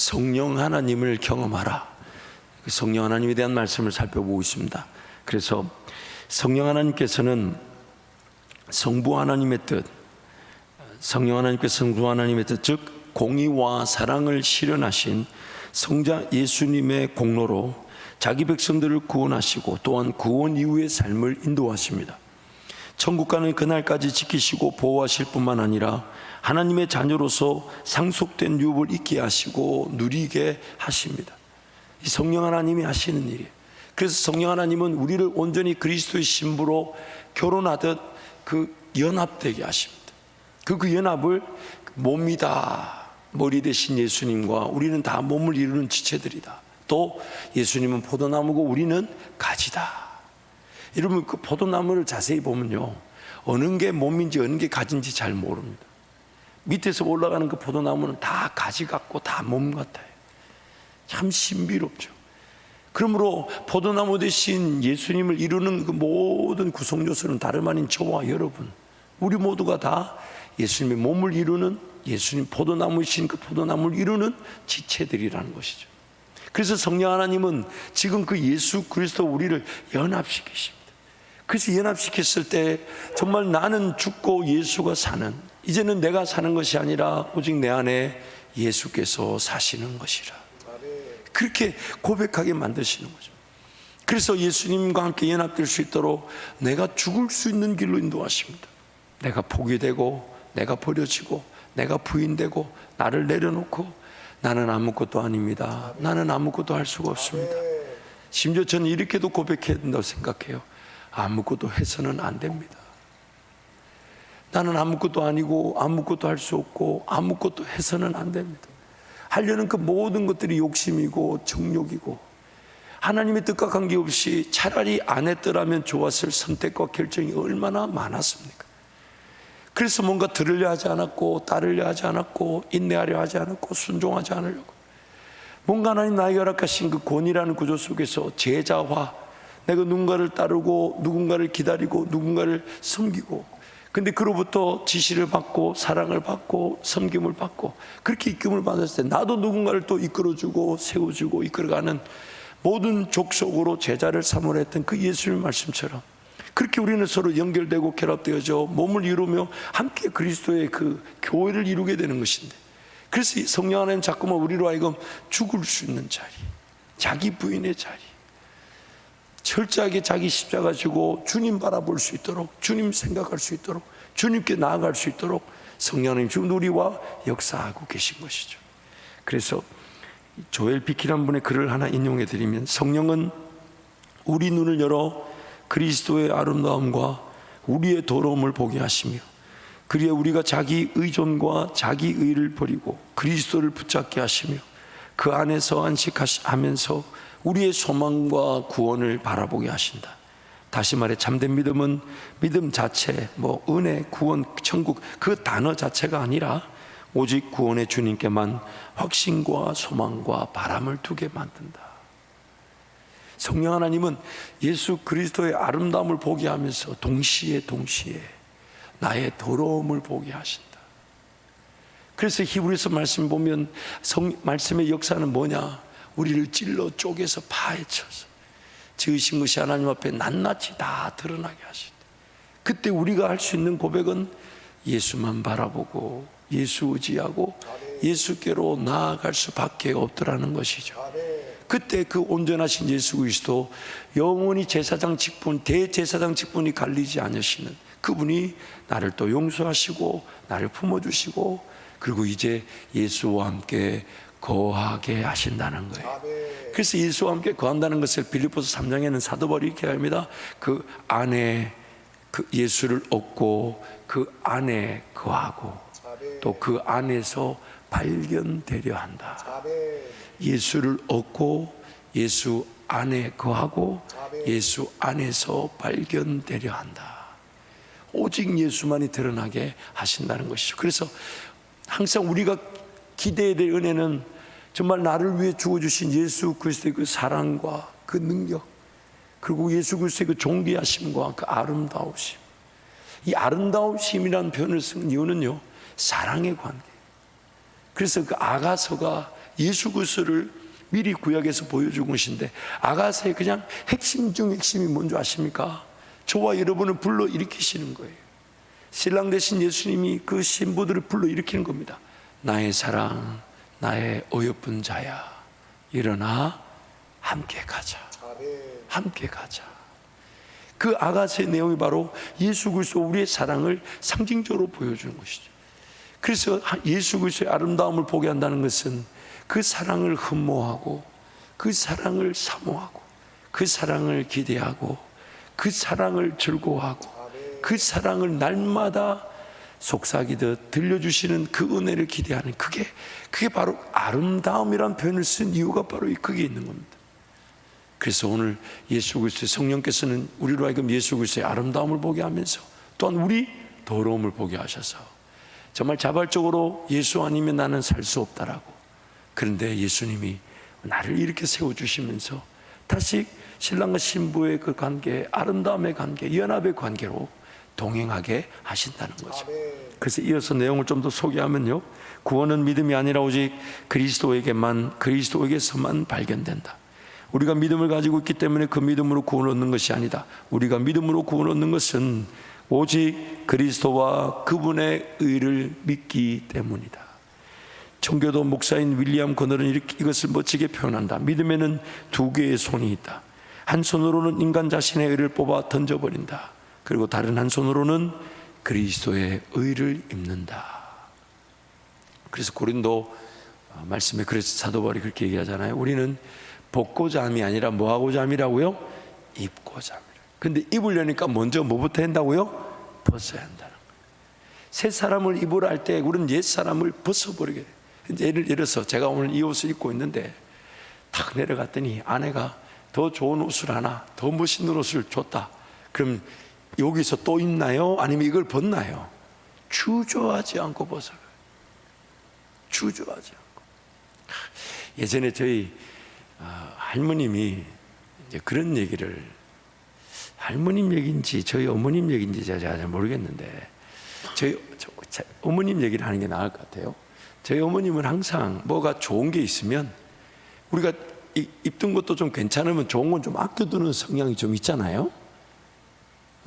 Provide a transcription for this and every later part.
성령 하나님을 경험하라. 성령 하나님에 대한 말씀을 살펴보고 있습니다. 그래서 성령 하나님께서는 성부 하나님의 뜻, 성령 하나님께서 성부 하나님의 뜻, 즉 공의와 사랑을 실현하신 성자 예수님의 공로로 자기 백성들을 구원하시고 또한 구원 이후의 삶을 인도하십니다. 천국 가는 그날까지 지키시고 보호하실 뿐만 아니라 하나님의 자녀로서 상속된 유업을 있게 하시고 누리게 하십니다. 이 성령 하나님이 하시는 일이에요. 그래서 성령 하나님은 우리를 온전히 그리스도의 신부로 결혼하듯 그 연합되게 하십니다. 그 연합을 몸이다, 머리 대신 예수님과 우리는 다 몸을 이루는 지체들이다. 또 예수님은 포도나무고 우리는 가지다. 여러분, 그 포도나무를 자세히 보면요, 어느 게 몸인지 어느 게 가지인지 잘 모릅니다. 밑에서 올라가는 그 포도나무는 다 가지 같고 다 몸 같아요. 참 신비롭죠. 그러므로 포도나무 대신 예수님을 이루는 그 모든 구성 요소는 다름 아닌 저와 여러분, 우리 모두가 다 예수님의 몸을 이루는, 예수님 포도나무이신 그 포도나무를 이루는 지체들이라는 것이죠. 그래서 성령 하나님은 지금 그 예수 그리스도 우리를 연합시키십니다. 그래서 연합시켰을 때 정말 나는 죽고 예수가 사는, 이제는 내가 사는 것이 아니라 오직 내 안에 예수께서 사시는 것이라, 그렇게 고백하게 만드시는 거죠. 그래서 예수님과 함께 연합될 수 있도록 내가 죽을 수 있는 길로 인도하십니다. 내가 포기되고 내가 버려지고 내가 부인되고 나를 내려놓고 나는 아무것도 아닙니다, 나는 아무것도 할 수가 없습니다. 심지어 저는 이렇게도 고백해야 된다고 생각해요. 아무것도 해서는 안 됩니다. 나는 아무것도 아니고 아무것도 할 수 없고 아무것도 해서는 안 됩니다. 하려는 그 모든 것들이 욕심이고 정욕이고 하나님의 뜻과 관계없이 차라리 안 했더라면 좋았을 선택과 결정이 얼마나 많았습니까? 그래서 뭔가 들으려 하지 않았고 따르려 하지 않았고 인내하려 하지 않았고 순종하지 않으려고, 뭔가 하나님 나에게 허락하신 그 권위라는 구조 속에서 제자화, 내가 누군가를 따르고 누군가를 기다리고 누군가를 섬기고, 근데 그로부터 지시를 받고 사랑을 받고 섬김을 받고 그렇게 이끌림을 받았을 때 나도 누군가를 또 이끌어주고 세워주고 이끌어가는 모든 족속으로 제자를 삼으려 했던 그 예수님 말씀처럼 그렇게 우리는 서로 연결되고 결합되어져 몸을 이루며 함께 그리스도의 그 교회를 이루게 되는 것인데, 그래서 성령 하나님 자꾸만 우리로 하여금 죽을 수 있는 자리, 자기 부인의 자리, 철저하게 자기 십자가 지고 주님 바라볼 수 있도록, 주님 생각할 수 있도록, 주님께 나아갈 수 있도록 성령 하나님 지금 우리와 역사하고 계신 것이죠. 그래서 조엘 비키라는 분의 글을 하나 인용해 드리면, 성령은 우리 눈을 열어 그리스도의 아름다움과 우리의 더러움을 보게 하시며 그리하여 우리가 자기 의존과 자기 의를 버리고 그리스도를 붙잡게 하시며 그 안에서 안식하면서 우리의 소망과 구원을 바라보게 하신다. 다시 말해 참된 믿음은 믿음 자체, 은혜, 구원, 천국 그 단어 자체가 아니라 오직 구원의 주님께만 확신과 소망과 바람을 두게 만든다. 성령 하나님은 예수 그리스도의 아름다움을 보게 하면서 동시에 나의 더러움을 보게 하신다. 그래서 히브리서 말씀 보면 말씀의 역사는 뭐냐? 우리를 찔러 쪼개서 파헤쳐서 지으신 것이 하나님 앞에 낱낱이 다 드러나게 하신다. 그때 우리가 할 수 있는 고백은 예수만 바라보고 예수 의지하고 예수께로 나아갈 수밖에 없더라는 것이죠. 그때 그 온전하신 예수 그리스도, 영원히 제사장 직분, 대제사장 직분이 갈리지 않으시는 그분이 나를 또 용서하시고 나를 품어주시고 그리고 이제 예수와 함께 거하게 하신다는 거예요. 그래서 예수와 함께 거한다는 것을 빌립보서 3장에는 사도 바울이 이렇게 합니다. 그 안에 그 예수를 얻고 그 안에 거하고 또 그 안에서 발견되려 한다. 예수를 얻고 예수 안에 거하고 예수 안에서 발견되려 한다. 오직 예수만이 드러나게 하신다는 것이죠. 그래서 항상 우리가 기대해야 될 은혜는 정말 나를 위해 죽어주신 예수 그리스도의 그 사랑과 그 능력, 그리고 예수 그리스도의 그 존귀하심과 그 아름다우심. 이 아름다우심이라는 표현을 쓴 이유는요, 사랑의 관계. 그래서 그 아가서가 예수 그리스도를 미리 구약에서 보여준 것인데, 아가서의 그냥 핵심 중 핵심이 뭔지 아십니까? 저와 여러분을 불러일으키시는 거예요. 신랑 되신 예수님이 그 신부들을 불러일으키는 겁니다. 나의 사랑, 나의 어여쁜 자야, 일어나 함께 가자. 함께 가자. 그 아가서의 내용이 바로 예수 그리스도 우리의 사랑을 상징적으로 보여주는 것이죠. 그래서 예수 그리스도의 아름다움을 보게 한다는 것은 그 사랑을 흠모하고, 그 사랑을 사모하고, 그 사랑을 기대하고, 그 사랑을 즐거워하고, 그 사랑을 날마다 속삭이듯 들려주시는 그 은혜를 기대하는, 그게 바로 아름다움이라는 표현을 쓴 이유가 바로 그게 있는 겁니다. 그래서 오늘 예수 그리스도의 성령께서는 우리로 하여금 예수 그리스도의 아름다움을 보게 하면서 또한 우리 더러움을 보게 하셔서 정말 자발적으로 예수 아니면 나는 살 수 없다라고, 그런데 예수님이 나를 이렇게 세워주시면서 다시 신랑과 신부의 그 관계, 아름다움의 관계, 연합의 관계로 동행하게 하신다는 거죠. 그래서 이어서 내용을 좀 더 소개하면요, 구원은 믿음이 아니라 오직 그리스도에게서만 발견된다. 우리가 믿음을 가지고 있기 때문에 그 믿음으로 구원을 얻는 것이 아니다. 우리가 믿음으로 구원을 얻는 것은 오직 그리스도와 그분의 의를 믿기 때문이다. 청교도 목사인 윌리엄 거널은 이것을 멋지게 표현한다. 믿음에는 두 개의 손이 있다. 한 손으로는 인간 자신의 의를 뽑아 던져버린다. 그리고 다른 한 손으로는 그리스도의 의를 입는다. 그래서 고린도 말씀에 그래서 사도 바울이 그렇게 얘기하잖아요. 우리는 벗고자 함이 아니라 뭐하고자 함이라고요? 입고자 함이라. 근데 입으려니까 먼저 뭐부터 한다고요? 벗어야 한다는 거예요. 새 사람을 입으라 할 때 우리는 옛 사람을 벗어버리게 돼요. 예를 들어서 제가 오늘 이 옷을 입고 있는데 탁 내려갔더니 아내가 더 좋은 옷을 하나, 더 멋있는 옷을 줬다. 그럼 여기서 또 입나요? 아니면 이걸 벗나요? 주저하지 않고 벗어요. 주저하지 않고. 예전에 저희 할머님이 이제 그런 얘기를, 할머님 얘기인지 저희 어머님 얘기인지 제가 잘 모르겠는데 저희 어머님 얘기를 하는 게 나을 것 같아요. 저희 어머님은 항상 뭐가 좋은 게 있으면 우리가 입던 것도 좀 괜찮으면 좋은 건 좀 아껴두는 성향이 좀 있잖아요.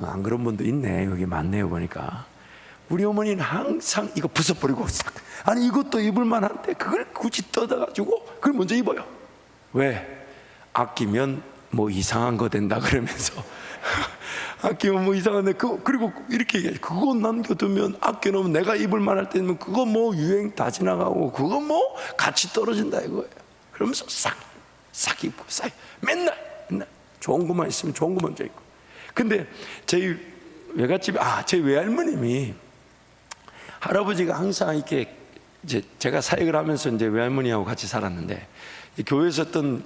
안 그런 분도 있네. 여기 많네요 보니까. 우리 어머니는 항상 이거 벗어버리고 싹, 아니 이것도 입을 만한데 그걸 굳이 뜯어가지고 그걸 먼저 입어요. 왜? 아끼면 뭐 이상한 거 된다 그러면서 아끼면 뭐 이상한데 그리고 이렇게 얘기해. 그거 남겨두면 아껴놓으면 내가 입을 만할 때면 그거 뭐 유행 다 지나가고 그거 뭐 가치 떨어진다 이거예요. 그러면서 싹 입고 싹 맨날 좋은 것만 있으면 좋은 거 먼저 입고. 근데 저희 외갓집에 저희 외할머님이, 할아버지가 항상 이렇게 이제 제가 사역을 하면서 이제 외할머니하고 같이 살았는데 교회에서 어떤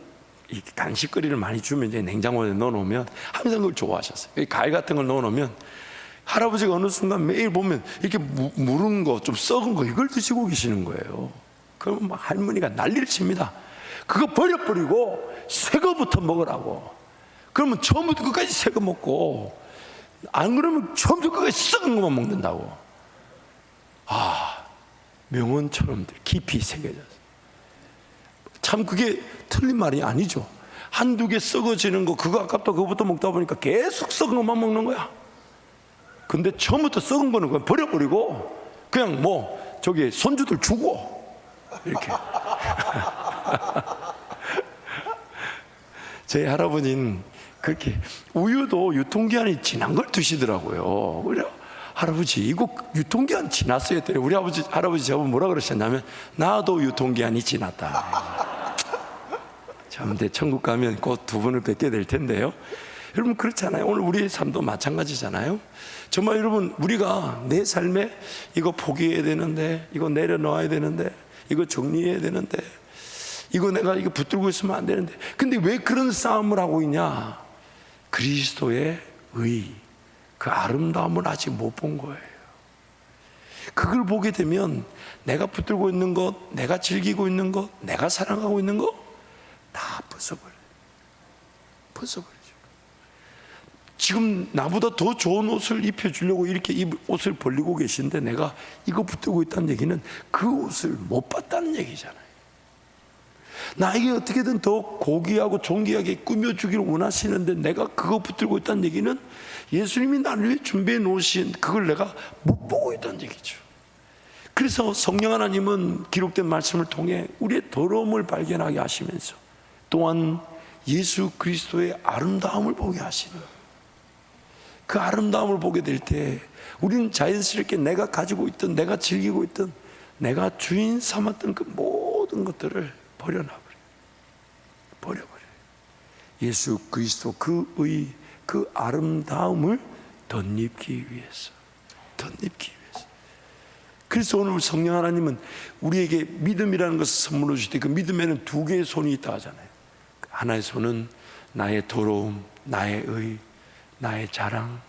간식거리를 많이 주면 이제 냉장고에 넣어놓으면 항상 그걸 좋아하셨어요. 과일 같은 걸 넣어놓으면 할아버지가 어느 순간 매일 보면 이렇게 무른 거, 좀 썩은 거 이걸 드시고 계시는 거예요. 그럼 막 할머니가 난리를 칩니다. 그거 버려버리고 새 거부터 먹으라고. 그러면 처음부터 끝까지 새 거 먹고, 안 그러면 처음부터 끝까지 썩은 것만 먹는다고. 명언처럼 깊이 새겨졌어요. 참 그게 틀린 말이 아니죠. 한두 개 썩어지는 거 그거 아깝다 그거부터 먹다 보니까 계속 썩은 것만 먹는 거야. 근데 처음부터 썩은 거는 그냥 버려버리고 그냥 뭐 저기 손주들 주고 이렇게. 저희 할아버지는 그렇게 우유도 유통기한이 지난 걸 드시더라고요. 그래 할아버지 이거 유통기한 지났어야 돼요. 우리 할아버지 저번 뭐라 그러셨냐면 나도 유통기한이 지났다. 참, 근데 천국 가면 곧 두 분을 뵙게 될 텐데요. 여러분 그렇잖아요. 오늘 우리의 삶도 마찬가지잖아요. 정말 여러분 우리가 내 삶에 이거 포기해야 되는데, 이거 내려놓아야 되는데, 이거 정리해야 되는데, 이거 내가 이거 붙들고 있으면 안 되는데, 근데 왜 그런 싸움을 하고 있냐? 그리스도의 의, 그 아름다움을 아직 못 본 거예요. 그걸 보게 되면 내가 붙들고 있는 것, 내가 즐기고 있는 것, 내가 사랑하고 있는 것 다 벗어버려요. 지금 나보다 더 좋은 옷을 입혀주려고 이렇게 옷을 벌리고 계신데 내가 이거 붙들고 있다는 얘기는 그 옷을 못 봤다는 얘기잖아요. 나에게 어떻게든 더 고귀하고 존귀하게 꾸며주기를 원하시는데 내가 그거 붙들고 있다는 얘기는 예수님이 나를 위해 준비해 놓으신 그걸 내가 못 보고 있다는 얘기죠. 그래서 성령 하나님은 기록된 말씀을 통해 우리의 더러움을 발견하게 하시면서 또한 예수 그리스도의 아름다움을 보게 하시는, 그 아름다움을 보게 될 때 우리는 자연스럽게 내가 가지고 있던, 내가 즐기고 있던, 내가 주인 삼았던 그 모든 것들을 버려버려요. 예수 그리스도 그의 그 아름다움을 덧입기 위해서. 그래서 오늘 성령 하나님은 우리에게 믿음이라는 것을 선물로 주실 때 그 믿음에는 두 개의 손이 있다 하잖아요. 하나의 손은 나의 더러움, 나의 의, 나의 자랑,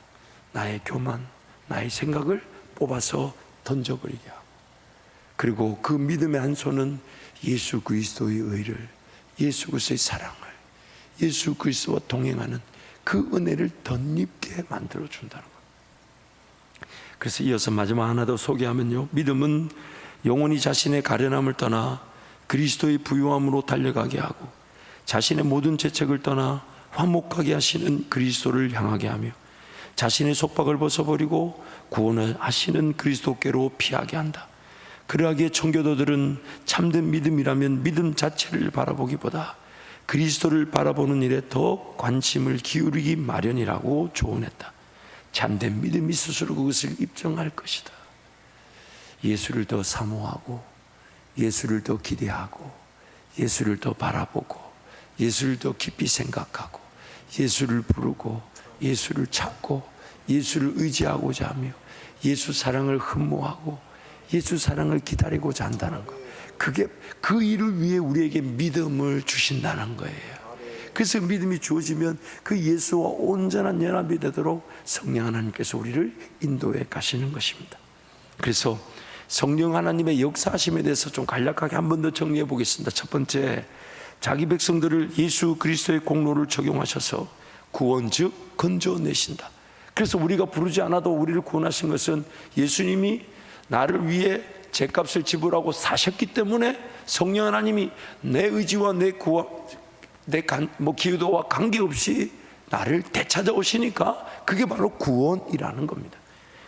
나의 교만, 나의 생각을 뽑아서 던져버리게 하고, 그리고 그 믿음의 한 손은 예수 그리스도의 의를, 예수 그리스도의 사랑을, 예수 그리스도와 동행하는 그 은혜를 덧입게 만들어준다는 것. 그래서 이어서 마지막 하나 더 소개하면요, 믿음은 영혼이 자신의 가련함을 떠나 그리스도의 부유함으로 달려가게 하고 자신의 모든 죄책을 떠나 화목하게 하시는 그리스도를 향하게 하며 자신의 속박을 벗어버리고 구원을 하시는 그리스도께로 피하게 한다. 그러하기에 청교도들은 참된 믿음이라면 믿음 자체를 바라보기보다 그리스도를 바라보는 일에 더 관심을 기울이기 마련이라고 조언했다. 참된 믿음이 스스로 그것을 입증할 것이다. 예수를 더 사모하고, 예수를 더 기대하고, 예수를 더 바라보고, 예수를 더 깊이 생각하고, 예수를 부르고, 예수를 찾고, 예수를 의지하고자 하며 예수 사랑을 흠모하고 예수 사랑을 기다리고자 한다는 것, 그게 그 일을 위해 우리에게 믿음을 주신다는 거예요. 그래서 믿음이 주어지면 그 예수와 온전한 연합이 되도록 성령 하나님께서 우리를 인도해 가시는 것입니다. 그래서 성령 하나님의 역사하심에 대해서 좀 간략하게 한 번 더 정리해 보겠습니다. 첫 번째, 자기 백성들을 예수 그리스도의 공로를 적용하셔서 구원 즉 건져내신다. 그래서 우리가 부르지 않아도 우리를 구원하신 것은 예수님이 나를 위해 죄값을 지불하고 사셨기 때문에 성령 하나님이 내 의지와 내 기도와 관계없이 나를 되찾아오시니까 그게 바로 구원이라는 겁니다.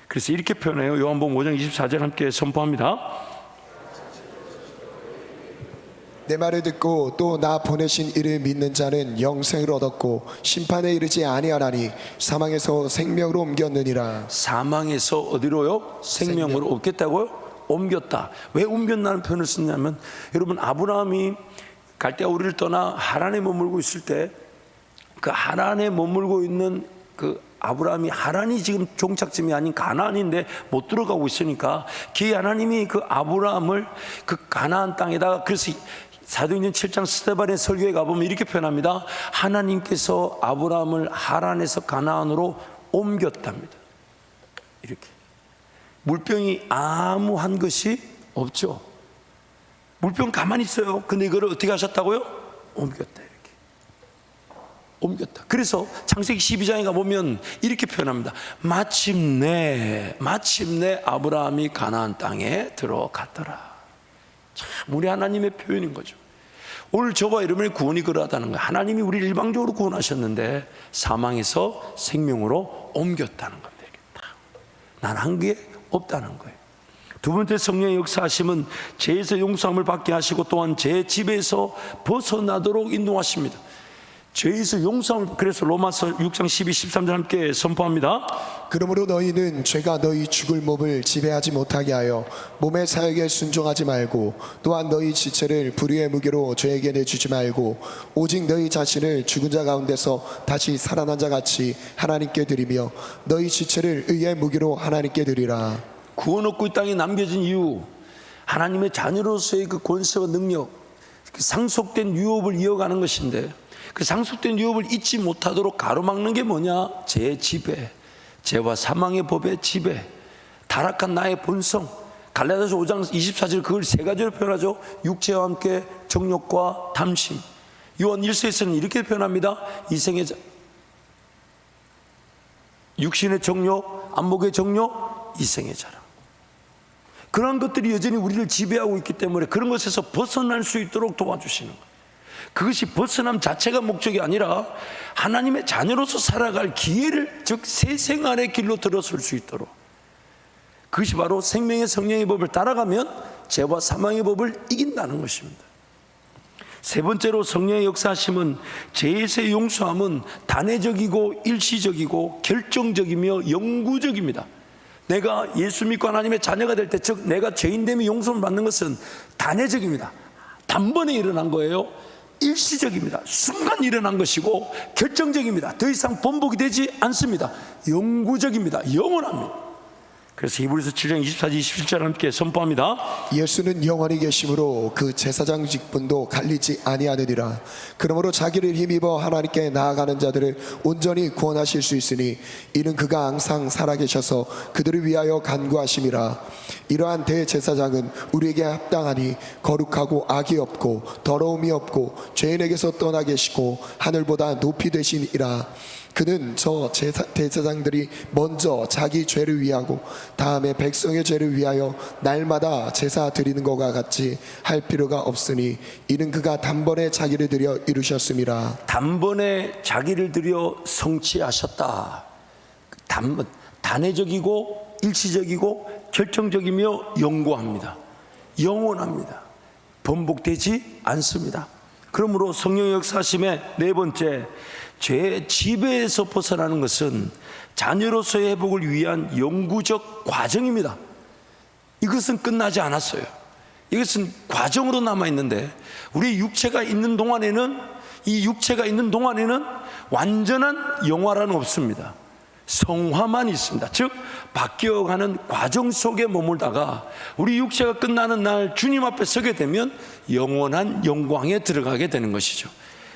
그래서 이렇게 표현해요. 요한복음 5장 24절 함께 선포합니다. 내 말을 듣고 또 나 보내신 이를 믿는 자는 영생을 얻었고 심판에 이르지 아니하나니 사망에서 생명으로 옮겼느니라. 사망에서 어디로요? 생명으로 옮겼다고요? 옮겼다. 왜 옮겼다는 표현을 쓰냐면, 여러분 아브라함이 갈대아 우리를 떠나 하란에 머물고 있을 때 그 하란에 머물고 있는 그 아브라함이, 하란이 지금 종착점이 아닌 가나안인데 못 들어가고 있으니까 그 하나님이 그 아브라함을 그 가나안 땅에다가, 그래서 사도행전 7장 스데반의 설교에 가보면 이렇게 표현합니다. 하나님께서 아브라함을 하란에서 가나안으로 옮겼답니다. 이렇게 물병이 아무 한 것이 없죠. 물병 가만히 있어요. 근데 이거를 어떻게 하셨다고요? 옮겼다. 이렇게 옮겼다. 그래서 창세기 12장에 가보면 이렇게 표현합니다. 마침내 아브라함이 가나안 땅에 들어갔더라. 참 우리 하나님의 표현인 거죠. 오늘 저와 여러분의 구원이 그러하다는 거예요. 하나님이 우리를 일방적으로 구원하셨는데 사망에서 생명으로 옮겼다는 겁니다. 난 한 게 없다는 거예요. 두 번째, 성령의 역사하심은 죄에서 용서함을 받게 하시고 또한 죄 지배에서 벗어나도록 인도하십니다. 죄에서 용서함을, 그래서 로마서 6장 12, 13절 함께 선포합니다. 그러므로 너희는 죄가 너희 죽을 몸을 지배하지 못하게 하여 몸의 사역에 순종하지 말고 또한 너희 지체를 불의의 무게로 죄에게 내주지 말고 오직 너희 자신을 죽은 자 가운데서 다시 살아난 자 같이 하나님께 드리며 너희 지체를 의의 무게로 하나님께 드리라. 구원 얻고 이 땅에 남겨진 이유, 하나님의 자녀로서의 그 권세와 능력, 그 상속된 유업을 이어가는 것인데, 그 상속된 유업을 잊지 못하도록 가로막는 게 뭐냐? 죄의 지배, 죄와 사망의 법의 지배, 타락한 나의 본성. 갈라디아서 5장 24절 그걸 세 가지로 표현하죠. 육체와 함께 정욕과 탐심. 요한 1서에서는 이렇게 표현합니다. 이생의 육신의 정욕, 안목의 정욕, 이생의 자랑. 그런 것들이 여전히 우리를 지배하고 있기 때문에 그런 것에서 벗어날 수 있도록 도와주시는 거예요. 그것이 벗어남 자체가 목적이 아니라 하나님의 자녀로서 살아갈 기회를, 즉 새 생활의 길로 들어설 수 있도록, 그것이 바로 생명의 성령의 법을 따라가면 죄와 사망의 법을 이긴다는 것입니다. 세 번째로 성령의 역사하심은, 죄에서의 용서함은 단회적이고 일시적이고 결정적이며 영구적입니다. 내가 예수 믿고 하나님의 자녀가 될 때, 즉 내가 죄인됨이 용서를 받는 것은 단회적입니다. 단번에 일어난 거예요. 일시적입니다. 순간 일어난 것이고 결정적입니다. 더 이상 번복이 되지 않습니다. 영구적입니다. 영원합니다. 그래서 히브리서 7장 24절 27절 함께 선포합니다. 예수는 영원히 계심으로 그 제사장 직분도 갈리지 아니하느니라. 그러므로 자기를 힘입어 하나님께 나아가는 자들을 온전히 구원하실 수 있으니 이는 그가 항상 살아계셔서 그들을 위하여 간구하심이라. 이러한 대제사장은 우리에게 합당하니 거룩하고 악이 없고 더러움이 없고 죄인에게서 떠나 계시고 하늘보다 높이 되시니라. 그는 저 대제사장들이 먼저 자기 죄를 위하고 다음에 백성의 죄를 위하여 날마다 제사 드리는 것과 같이 할 필요가 없으니 이는 그가 단번에 자기를 드려 이루셨음이라. 단번에 자기를 드려 성취하셨다. 단회적이고 일시적이고 결정적이며 영구합니다. 영원합니다. 번복되지 않습니다. 그러므로 성령의 역사하심의 네 번째, 죄의 지배에서 벗어나는 것은 자녀로서의 회복을 위한 영구적 과정입니다. 이것은 끝나지 않았어요. 이것은 과정으로 남아있는데, 우리 육체가 있는 동안에는, 이 육체가 있는 동안에는 완전한 영화란 없습니다. 성화만 있습니다. 즉 바뀌어가는 과정 속에 머물다가 우리 육체가 끝나는 날 주님 앞에 서게 되면 영원한 영광에 들어가게 되는 것이죠.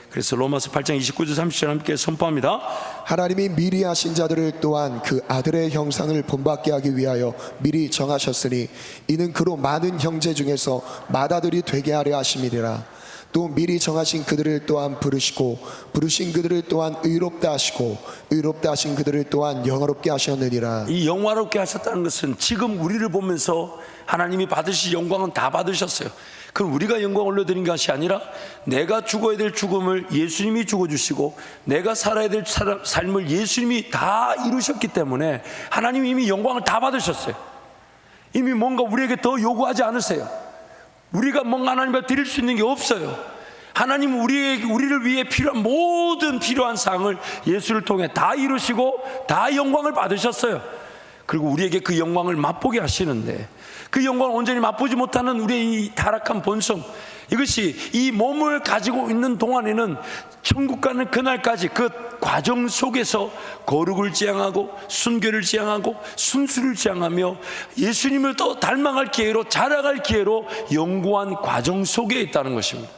그래서 로마서 8장 29절 30절 함께 선포합니다. 하나님이 미리 하신 자들을 또한 그 아들의 형상을 본받게 하기 위하여 미리 정하셨으니 이는 그로 많은 형제 중에서 맏아들이 되게 하려 하심이니라. 또 미리 정하신 그들을 또한 부르시고 부르신 그들을 또한 의롭다 하시고 의롭다 하신 그들을 또한 영화롭게 하셨느니라. 이 영화롭게 하셨다는 것은 지금 우리를 보면서 하나님이 받으실 영광은 다 받으셨어요. 그럼 우리가 영광을 올려드린 것이 아니라 내가 죽어야 될 죽음을 예수님이 죽어주시고 내가 살아야 될 삶을 예수님이 다 이루셨기 때문에 하나님이 이미 영광을 다 받으셨어요. 이미 뭔가 우리에게 더 요구하지 않으세요. 우리가 뭔가 하나님께 드릴 수 있는 게 없어요. 하나님은 우리를 위해 필요한 모든 필요한 사항을 예수를 통해 다 이루시고 다 영광을 받으셨어요. 그리고 우리에게 그 영광을 맛보게 하시는데, 그 영광을 온전히 맛보지 못하는 우리의 이 타락한 본성, 이것이 이 몸을 가지고 있는 동안에는 천국 가는 그날까지 그 과정 속에서 거룩을 지향하고 순결을 지향하고 순수를 지향하며 예수님을 더 닮아갈 기회로, 자라갈 기회로 영구한 과정 속에 있다는 것입니다.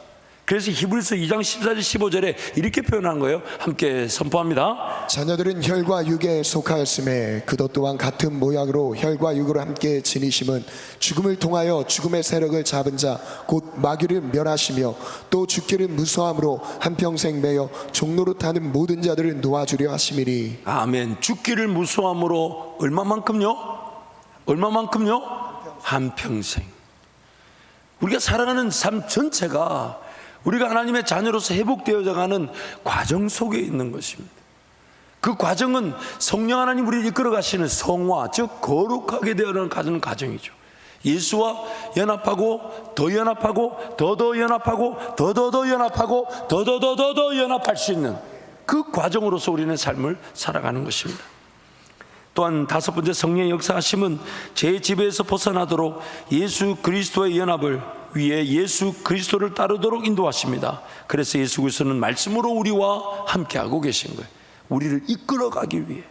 그래서 히브리서 2장 14절 15절에 이렇게 표현한 거예요. 함께 선포합니다. 자녀들은 혈과 육에 속하였음에 그도 또한 같은 모양으로 혈과 육으로 함께 지니심은 죽음을 통하여 죽음의 세력을 잡은 자 곧 마귀를 멸하시며 또 죽기를 무서함으로 한평생 매여 종로로 타는 모든 자들을 놓아주려 하심이니. 아멘. 죽기를 무서함으로 얼마만큼요? 한평생. 우리가 살아가는 삶 전체가 우리가 하나님의 자녀로서 회복되어져 가는 과정 속에 있는 것입니다. 그 과정은 성령 하나님 우리를 이끌어 가시는 성화, 즉 거룩하게 되어가는 과정이죠. 예수와 연합하고 더 연합하고 더 연합하고 더 연합하고 더 연합할 수 있는 그 과정으로서 우리는 삶을 살아가는 것입니다. 또한 다섯 번째, 성령의 역사하심은 제 지배에서 벗어나도록 예수 그리스도의 연합을 위해 예수 그리스도를 따르도록 인도하십니다. 그래서 예수 그리스도는 말씀으로 우리와 함께하고 계신 거예요. 우리를 이끌어가기 위해.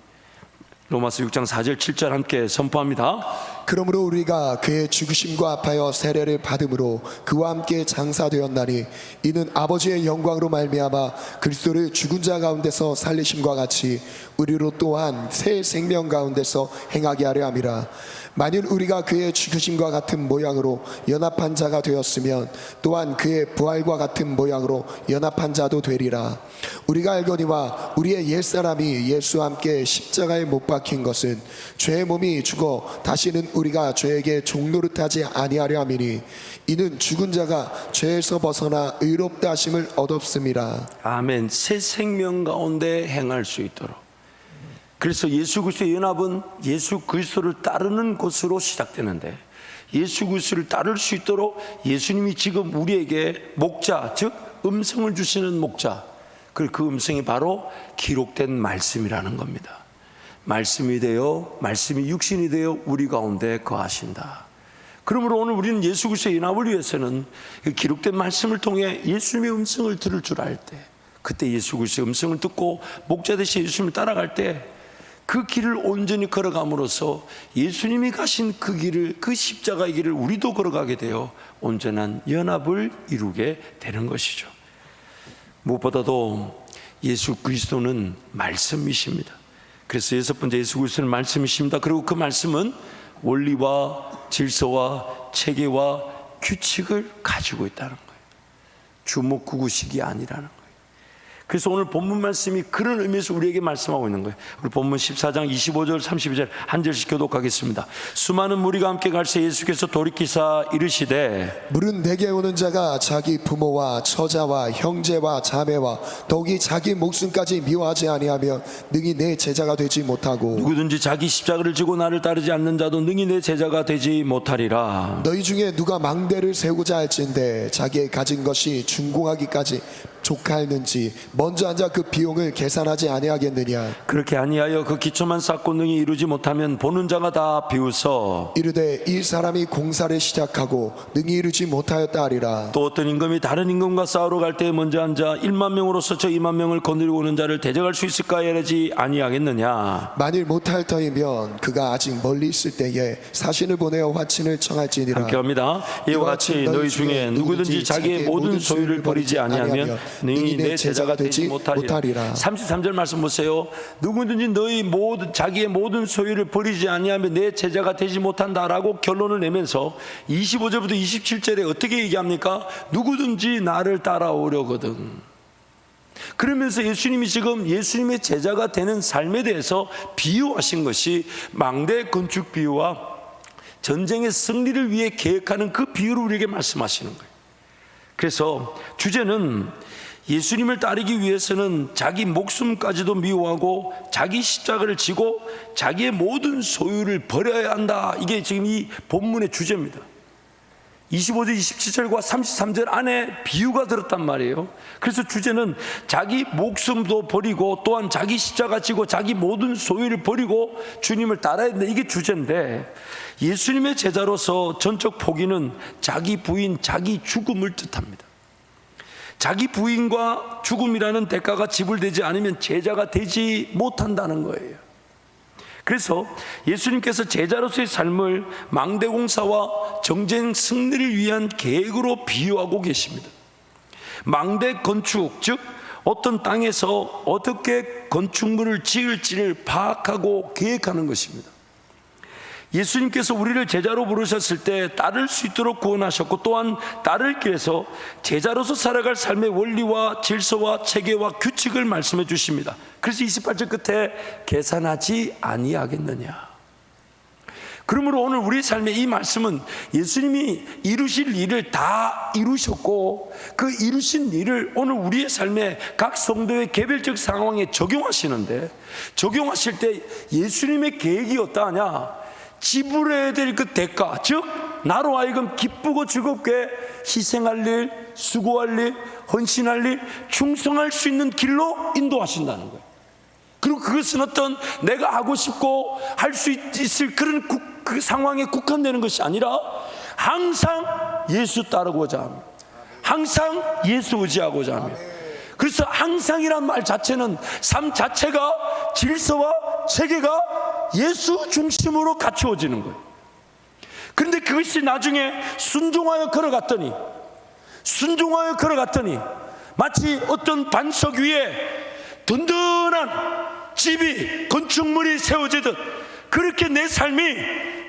로마서 6장 4절 7절 함께 선포합니다. 그러므로 우리가 그의 죽으심과 합하여 세례를 받음으로 그와 함께 장사되었나니 이는 아버지의 영광으로 말미암아 그리스도를 죽은 자 가운데서 살리심과 같이 우리로 또한 새 생명 가운데서 행하게 하려 함이라. 만일 우리가 그의 죽으심과 같은 모양으로 연합한 자가 되었으면 또한 그의 부활과 같은 모양으로 연합한 자도 되리라. 우리가 알거니와 우리의 옛사람이 예수와 함께 십자가에 못 박힌 것은 죄의 몸이 죽어 다시는 우리가 죄에게 종노릇하지 아니하려 함이니 이는 죽은 자가 죄에서 벗어나 의롭다 하심을 얻었음이라. 아멘. 새 생명 가운데 행할 수 있도록. 그래서 예수 그리스도의 연합은 예수 그리스도를 따르는 것으로 시작되는데, 예수 그리스도를 따를 수 있도록 예수님이 지금 우리에게 목자, 즉 음성을 주시는 목자, 그리고 그 음성이 바로 기록된 말씀이라는 겁니다. 말씀이 되어, 말씀이 육신이 되어 우리 가운데 거하신다. 그러므로 오늘 우리는 예수 그리스도의 연합을 위해서는 기록된 말씀을 통해 예수님의 음성을 들을 줄 알 때, 그때 예수 그리스도의 음성을 듣고 목자 대신 예수님을 따라갈 때 그 길을 온전히 걸어감으로써 예수님이 가신 그 길을, 그 십자가의 길을 우리도 걸어가게 되어 온전한 연합을 이루게 되는 것이죠. 무엇보다도 예수 그리스도는 말씀이십니다. 그래서 여섯 번째, 예수 그리스도는 말씀이십니다. 그리고 그 말씀은 원리와 질서와 체계와 규칙을 가지고 있다는 거예요. 주먹구구식이 아니라는 거예요. 그래서 오늘 본문 말씀이 그런 의미에서 우리에게 말씀하고 있는 거예요. 우리 본문 14장 25절 32절 한 절씩 교독하겠습니다. 수많은 무리가 함께 갈새 예수께서 돌이키사 이르시되 물은 내게 오는 자가 자기 부모와 처자와 형제와 자매와 더욱이 자기 목숨까지 미워하지 아니하면 능히 내 제자가 되지 못하고 누구든지 자기 십자가를 지고 나를 따르지 않는 자도 능히 내 제자가 되지 못하리라. 너희 중에 누가 망대를 세우고자 할진대 자기의 가진 것이 준공하기까지 족하였는지 먼저 앉아 그 비용을 계산하지 아니하겠느냐. 그렇게 아니하여 그 기초만 쌓고 능히 이루지 못하면 보는 자가 다 비웃어 이르되 이 사람이 공사를 시작하고 능히 이루지 못하였다 하리라. 또 어떤 임금이 다른 임금과 싸우러 갈 때 먼저 앉아 1만 명으로서 저 2만 명을 거느리고 오는 자를 대적할 수 있을까 이러지 아니하겠느냐. 만일 못할 터이면 그가 아직 멀리 있을 때에 사신을 보내어 화친을 청할지니라. 함께 합니다. 이와 같이 너희 중에 누구든지 자기의 모든 소유를 버리지 아니하면 능히 내 제자가 되지 못하리라. 33절 말씀 보세요. 누구든지 너희 모든 자기의 모든 소유를 버리지 아니하면 내 제자가 되지 못한다라고 결론을 내면서 25절부터 27절에 어떻게 얘기합니까? 누구든지 나를 따라오려거든. 그러면서 예수님이 지금 예수님의 제자가 되는 삶에 대해서 비유하신 것이 망대 건축 비유와 전쟁의 승리를 위해 계획하는 그 비유를 우리에게 말씀하시는 거예요. 그래서 주제는 예수님을 따르기 위해서는 자기 목숨까지도 미워하고 자기 십자가를 지고 자기의 모든 소유를 버려야 한다. 이게 지금 이 본문의 주제입니다. 25절, 27절과 33절 안에 비유가 들었단 말이에요. 그래서 주제는 자기 목숨도 버리고 또한 자기 십자가 지고 자기 모든 소유를 버리고 주님을 따라야 된다. 이게 주제인데, 예수님의 제자로서 전적 포기는 자기 부인, 자기 죽음을 뜻합니다. 자기 부인과 죽음이라는 대가가 지불되지 않으면 제자가 되지 못한다는 거예요. 그래서 예수님께서 제자로서의 삶을 망대공사와 정쟁 승리를 위한 계획으로 비유하고 계십니다. 망대 건축, 즉 어떤 땅에서 어떻게 건축물을 지을지를 파악하고 계획하는 것입니다. 예수님께서 우리를 제자로 부르셨을 때 따를 수 있도록 구원하셨고, 또한 따르기 위해서 제자로서 살아갈 삶의 원리와 질서와 체계와 규칙을 말씀해 주십니다. 그래서 28절 끝에 계산하지 아니하겠느냐. 그러므로 오늘 우리 삶의 이 말씀은 예수님이 이루실 일을 다 이루셨고, 그 이루신 일을 오늘 우리의 삶의 각 성도의 개별적 상황에 적용하시는데, 적용하실 때 예수님의 계획이 어떠하냐? 지불해야 될 그 대가, 즉 나로 하여금 기쁘고 즐겁게 희생할 일, 수고할 일, 헌신할 일, 충성할 수 있는 길로 인도하신다는 거예요. 그리고 그것은 어떤 내가 하고 싶고 할 수 있을 그런 그 상황에 국한되는 것이 아니라 항상 예수 따르고자 합니다. 항상 예수 의지하고자 합니다. 그래서 항상이란 말 자체는 삶 자체가 질서와 체계가 예수 중심으로 갖추어지는 거예요. 그런데 그것이 나중에 순종하여 걸어갔더니 마치 어떤 반석 위에 든든한 집이, 건축물이 세워지듯 그렇게 내 삶이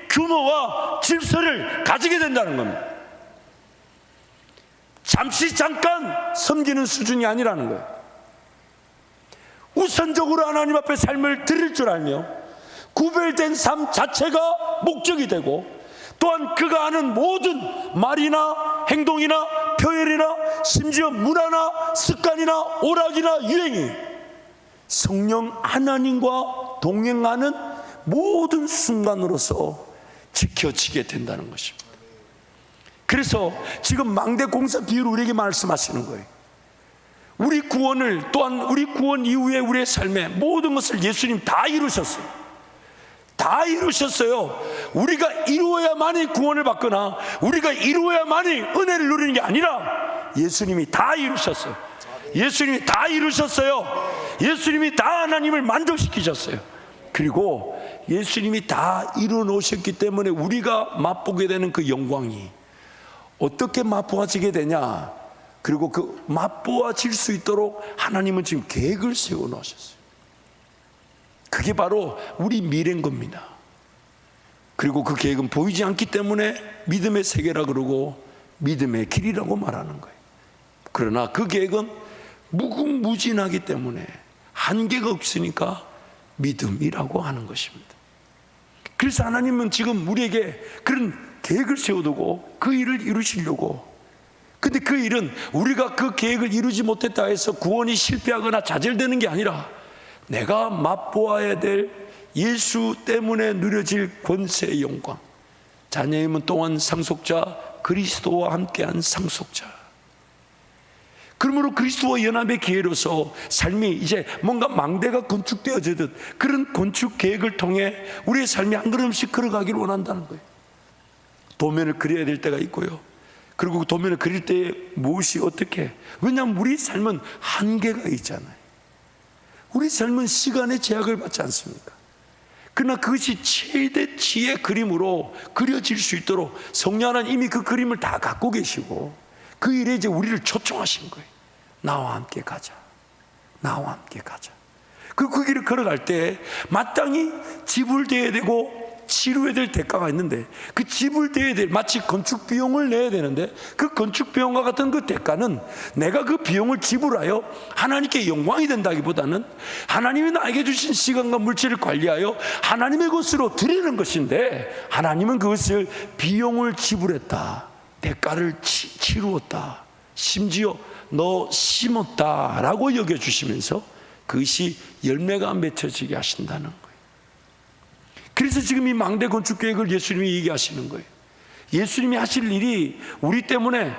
규모와 질서를 가지게 된다는 겁니다. 잠시 잠깐 섬기는 수준이 아니라는 거예요. 우선적으로 하나님 앞에 삶을 드릴 줄 알며 구별된 삶 자체가 목적이 되고, 또한 그가 하는 모든 말이나 행동이나 표현이나 심지어 문화나 습관이나 오락이나 유행이 성령 하나님과 동행하는 모든 순간으로서 지켜지게 된다는 것입니다. 그래서 지금 망대 공사 비유를 우리에게 말씀하시는 거예요. 우리 구원을, 또한 우리 구원 이후에 우리의 삶에 모든 것을 예수님 다 이루셨어요. 다 이루셨어요. 우리가 이루어야만이 구원을 받거나 우리가 이루어야만이 은혜를 누리는 게 아니라 예수님이 다 이루셨어요. 예수님이 다 이루셨어요. 예수님이 다 하나님을 만족시키셨어요. 그리고 예수님이 다 이루어 놓으셨기 때문에 우리가 맛보게 되는 그 영광이 어떻게 맛보아지게 되냐, 그리고 그 맛보아질 수 있도록 하나님은 지금 계획을 세워 놓으셨어요. 그게 바로 우리 미래인 겁니다. 그리고 그 계획은 보이지 않기 때문에 믿음의 세계라 그러고 믿음의 길이라고 말하는 거예요. 그러나 그 계획은 무궁무진하기 때문에 한계가 없으니까 믿음이라고 하는 것입니다. 그래서 하나님은 지금 우리에게 그런 계획을 세워두고 그 일을 이루시려고, 근데 그 일은 우리가 그 계획을 이루지 못했다 해서 구원이 실패하거나 좌절되는 게 아니라 내가 맛보아야 될 예수 때문에 누려질 권세의 영광, 자녀의 문 또한 상속자, 그리스도와 함께한 상속자. 그러므로 그리스도와 연합의 기회로서 삶이 이제 뭔가 망대가 건축되어지듯 그런 건축 계획을 통해 우리의 삶이 한 걸음씩 걸어가기를 원한다는 거예요. 도면을 그려야 될 때가 있고요. 그리고 그 도면을 그릴 때 무엇이 어떻게, 왜냐하면 우리 삶은 한계가 있잖아요. 우리 삶은 시간의 제약을 받지 않습니까? 그러나 그것이 최대치의 그림으로 그려질 수 있도록 성령 하나님 이미 그 그림을 다 갖고 계시고 그 일에 이제 우리를 초청하신 거예요. 나와 함께 가자. 나와 함께 가자. 그 길을 걸어갈 때 마땅히 지불되어야 되고 치료해야 될 대가가 있는데, 그 지불되어야 될, 마치 건축 비용을 내야 되는데 그 건축 비용과 같은 그 대가는 내가 그 비용을 지불하여 하나님께 영광이 된다기보다는 하나님이 나에게 주신 시간과 물질을 관리하여 하나님의 것으로 드리는 것인데, 하나님은 그것을 비용을 지불했다, 대가를 치루었다, 심지어 너 심었다라고 여겨주시면서 그것이 열매가 맺혀지게 하신다는 거예요. 그래서 지금 이 망대 건축 계획을 예수님이 얘기하시는 거예요. 예수님이 하실 일이 우리 때문에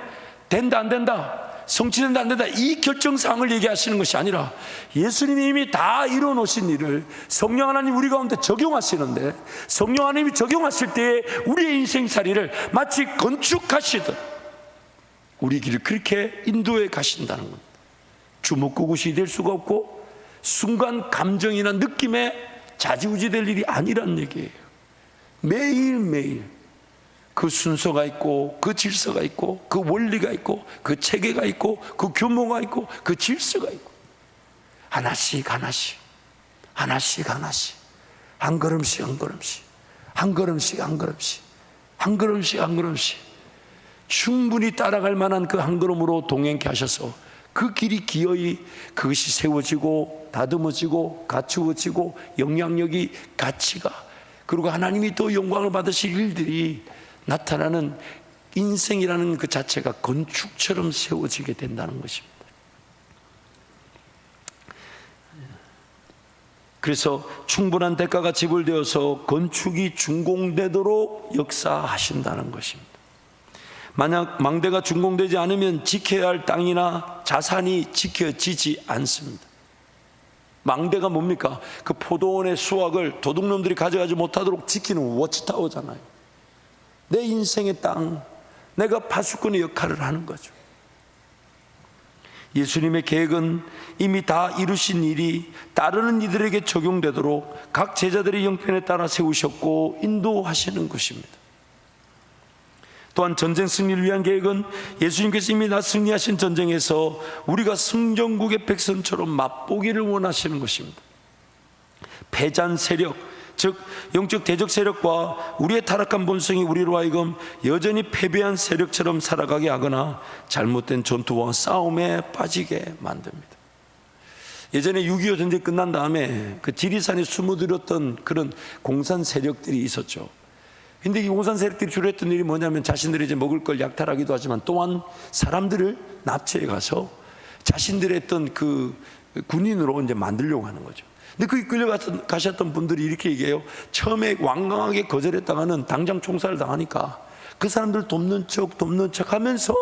된다 안 된다, 성취된다 안 된다, 이 결정사항을 얘기하시는 것이 아니라 예수님이 이미 다 이루어 놓으신 일을 성령 하나님 우리 가운데 적용하시는데, 성령 하나님이 적용하실 때에 우리의 인생살이를 마치 건축하시듯 우리 길을 그렇게 인도해 가신다는 겁니다. 주먹구굿이 될 수가 없고 순간 감정이나 느낌에 자지우지 될 일이 아니란 얘기예요. 매일매일 그 순서가 있고 그 질서가 있고 그 원리가 있고 그 체계가 있고 그 규모가 있고 그 질서가 있고, 하나씩 하나씩 하나씩 하나씩, 한 걸음씩 한 걸음씩, 한 걸음씩 한 걸음씩, 한 걸음씩 한 걸음씩 충분히 따라갈 만한 그 한 걸음으로 동행케 하셔서 그 길이 기어이 그것이 세워지고 다듬어지고 갖추어지고 영향력이, 가치가, 그리고 하나님이 또 영광을 받으실 일들이 나타나는 인생이라는 그 자체가 건축처럼 세워지게 된다는 것입니다. 그래서 충분한 대가가 지불되어서 건축이 준공되도록 역사하신다는 것입니다. 만약 망대가 준공되지 않으면 지켜야 할 땅이나 자산이 지켜지지 않습니다. 망대가 뭡니까? 그 포도원의 수확을 도둑놈들이 가져가지 못하도록 지키는 워치타워잖아요. 내 인생의 땅, 내가 파수꾼의 역할을 하는 거죠. 예수님의 계획은 이미 다 이루신 일이 따르는 이들에게 적용되도록 각 제자들의 형편에 따라 세우셨고 인도하시는 것입니다. 또한 전쟁 승리를 위한 계획은 예수님께서 이미 다 승리하신 전쟁에서 우리가 승전국의 백성처럼 맛보기를 원하시는 것입니다. 패잔 세력, 즉 영적 대적 세력과 우리의 타락한 본성이 우리로 하여금 여전히 패배한 세력처럼 살아가게 하거나 잘못된 전투와 싸움에 빠지게 만듭니다. 예전에 6.25 전쟁이 끝난 다음에 그 지리산에 숨어들었던 그런 공산 세력들이 있었죠. 근데 이 공산 세력들이 주로 했던 일이 뭐냐면 자신들이 이제 먹을 걸 약탈하기도 하지만 또한 사람들을 납치해 가서 자신들의 했던 그 군인으로 이제 만들려고 하는 거죠. 근데 거기 끌려가셨던 분들이 이렇게 얘기해요. 처음에 완강하게 거절했다가는 당장 총살을 당하니까 그 사람들 돕는 척 하면서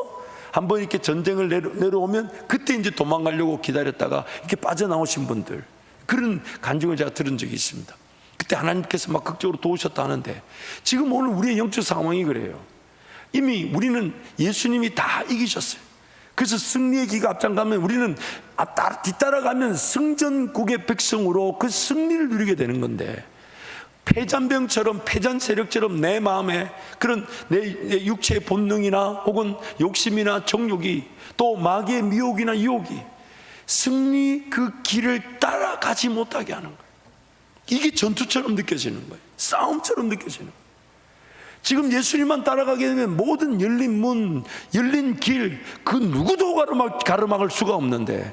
한번 이렇게 전쟁을 내려오면 그때 이제 도망가려고 기다렸다가 이렇게 빠져나오신 분들, 그런 간증을 제가 들은 적이 있습니다. 그때 하나님께서 막 극적으로 도우셨다 하는데 지금 오늘 우리의 영적 상황이 그래요. 이미 우리는 예수님이 다 이기셨어요. 그래서 승리의 기가 앞장가면 우리는 뒤따라가면 승전국의 백성으로 그 승리를 누리게 되는 건데, 패잔병처럼 패잔 세력처럼 내 마음에 그런 내 육체의 본능이나 혹은 욕심이나 정욕이 또 마귀의 미혹이나 유혹이 승리 그 길을 따라가지 못하게 하는 거예요. 이게 전투처럼 느껴지는 거예요. 싸움처럼 느껴지는 거예요. 지금 예수님만 따라가게 되면 모든 열린 문, 열린 길, 그 누구도 가로막을 수가 없는데,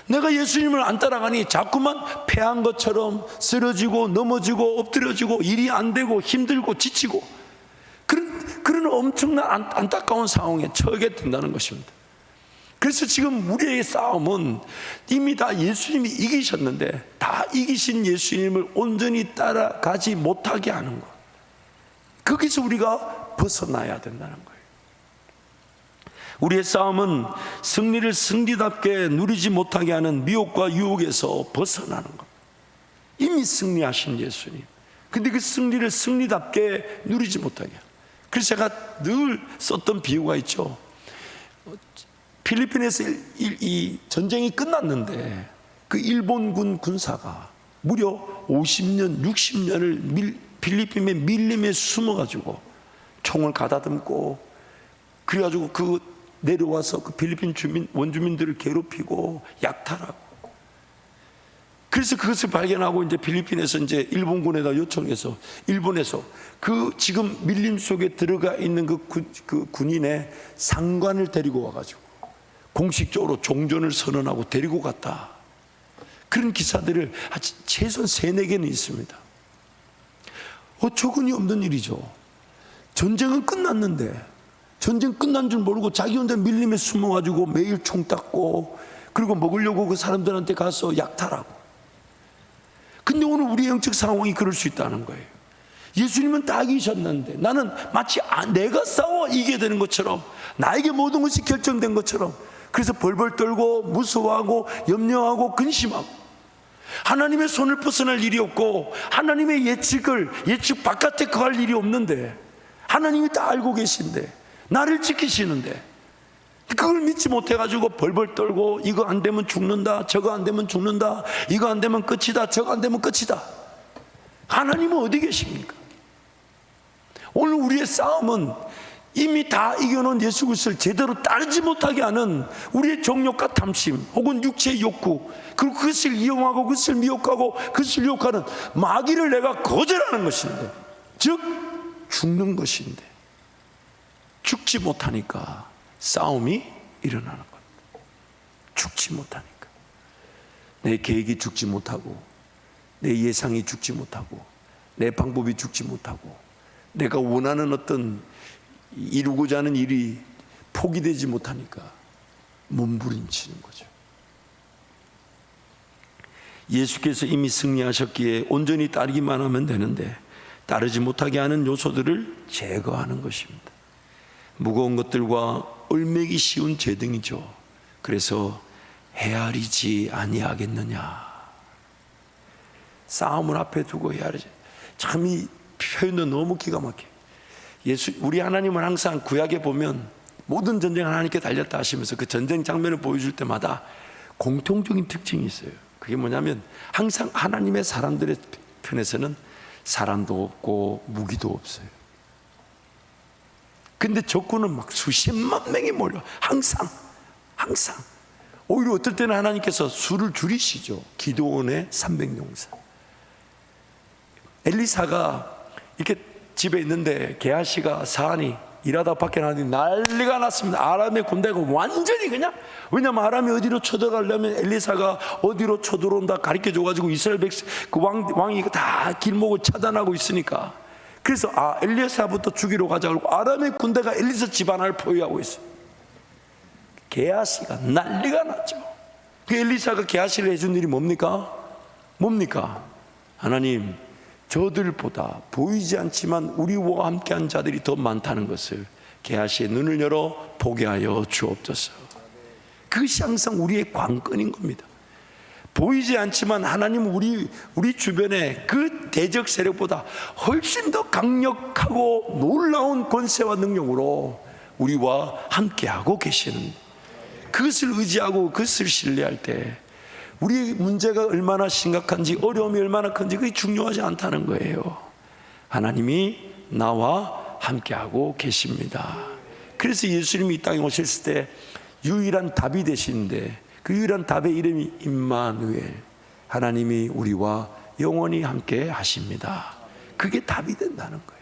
내가 예수님을 안 따라가니 자꾸만 패한 것처럼 쓰러지고 넘어지고 엎드려지고 일이 안 되고 힘들고 지치고 그런 엄청난 안타까운 상황에 처하게 된다는 것입니다. 그래서 지금 우리의 싸움은 이미 다 예수님이 이기셨는데 다 이기신 예수님을 온전히 따라가지 못하게 하는 것, 거기서 우리가 벗어나야 된다는 거예요. 우리의 싸움은 승리를 승리답게 누리지 못하게 하는 미혹과 유혹에서 벗어나는 것. 이미 승리하신 예수님, 근데 그 승리를 승리답게 누리지 못하게. 그래서 제가 늘 썼던 비유가 있죠. 필리핀에서 이 전쟁이 끝났는데 그 일본군 군사가 무려 50년, 60년을 필리핀의 밀림에 숨어가지고 총을 가다듬고 그래가지고 내려와서 그 필리핀 원주민들을 괴롭히고 약탈하고, 그래서 그것을 발견하고 이제 필리핀에서 이제 일본군에다 요청해서 일본에서 그 지금 밀림 속에 들어가 있는 그 군인의 상관을 데리고 와가지고 공식적으로 종전을 선언하고 데리고 갔다. 그런 기사들을 최소한 3-4개는 있습니다. 어처구니 없는 일이죠. 전쟁은 끝났는데 전쟁 끝난 줄 모르고 자기 혼자 밀림에 숨어가지고 매일 총 닦고 그리고 먹으려고 그 사람들한테 가서 약탈하고. 근데 오늘 우리의 영적 상황이 그럴 수 있다는 거예요. 예수님은 다 이기셨는데 나는 마치 내가 싸워 이기게 되는 것처럼, 나에게 모든 것이 결정된 것처럼, 그래서 벌벌 떨고 무서워하고 염려하고 근심하고, 하나님의 손을 벗어날 일이 없고 하나님의 예측 바깥에 거할 일이 없는데 하나님이 다 알고 계신데 나를 지키시는데 그걸 믿지 못해가지고 벌벌 떨고 이거 안 되면 죽는다, 저거 안 되면 죽는다, 이거 안 되면 끝이다, 저거 안 되면 끝이다. 하나님은 어디 계십니까? 오늘 우리의 싸움은 이미 다 이겨놓은 예수 그리스도를 제대로 따르지 못하게 하는 우리의 정욕과 탐심 혹은 육체의 욕구, 그리고 그것을 이용하고 그것을 미혹하고 그것을 유혹하는 마귀를 내가 거절하는 것인데, 즉 죽는 것인데 죽지 못하니까 싸움이 일어나는 겁니다. 죽지 못하니까 내 계획이 죽지 못하고 내 예상이 죽지 못하고 내 방법이 죽지 못하고 내가 원하는 어떤 이루고자 하는 일이 포기되지 못하니까 몸부림치는 거죠. 예수께서 이미 승리하셨기에 온전히 따르기만 하면 되는데 따르지 못하게 하는 요소들을 제거하는 것입니다. 무거운 것들과 얼매기 쉬운 죄 등이죠. 그래서 헤아리지 아니하겠느냐. 싸움을 앞에 두고 헤아리지. 참 이 표현도 너무 기가 막혀요. 우리 하나님은 항상 구약에 보면 모든 전쟁 하나님께 달렸다 하시면서 그 전쟁 장면을 보여줄 때마다 공통적인 특징이 있어요. 그게 뭐냐면 항상 하나님의 사람들의 편에서는 사람도 없고 무기도 없어요. 근데 적군은 막 수십만 명이 몰려. 항상 오히려 어떨 때는 하나님께서 수를 줄이시죠. 기드온의 300용사, 엘리사가 이렇게 집에 있는데 게하시가 사안이 일하다 밖에 나왔더니 난리가 났습니다. 아람의 군대가 완전히 그냥, 왜냐면 아람이 어디로 쳐들어가려면 엘리사가 어디로 쳐들어온다 가르쳐 줘가지고 이스라엘 백성 그 왕이 다 길목을 차단하고 있으니까, 그래서 엘리사부터 죽이러 가자고 아람의 군대가 엘리사 집안을 포위하고 있어요. 게하시가 난리가 났죠. 그 엘리사가 게하시를 해준 일이 뭡니까? 하나님, 저들보다 보이지 않지만 우리와 함께한 자들이 더 많다는 것을 게하시의 눈을 열어 보게 하여 주옵소서. 그것이 항상 우리의 관건인 겁니다. 보이지 않지만 하나님은 우리 주변에 그 대적 세력보다 훨씬 더 강력하고 놀라운 권세와 능력으로 우리와 함께하고 계시는, 그것을 의지하고 그것을 신뢰할 때 우리 문제가 얼마나 심각한지, 어려움이 얼마나 큰지 그게 중요하지 않다는 거예요. 하나님이 나와 함께하고 계십니다. 그래서 예수님이 이 땅에 오셨을 때 유일한 답이 되시는데, 그 유일한 답의 이름이 임마누엘, 하나님이 우리와 영원히 함께 하십니다. 그게 답이 된다는 거예요.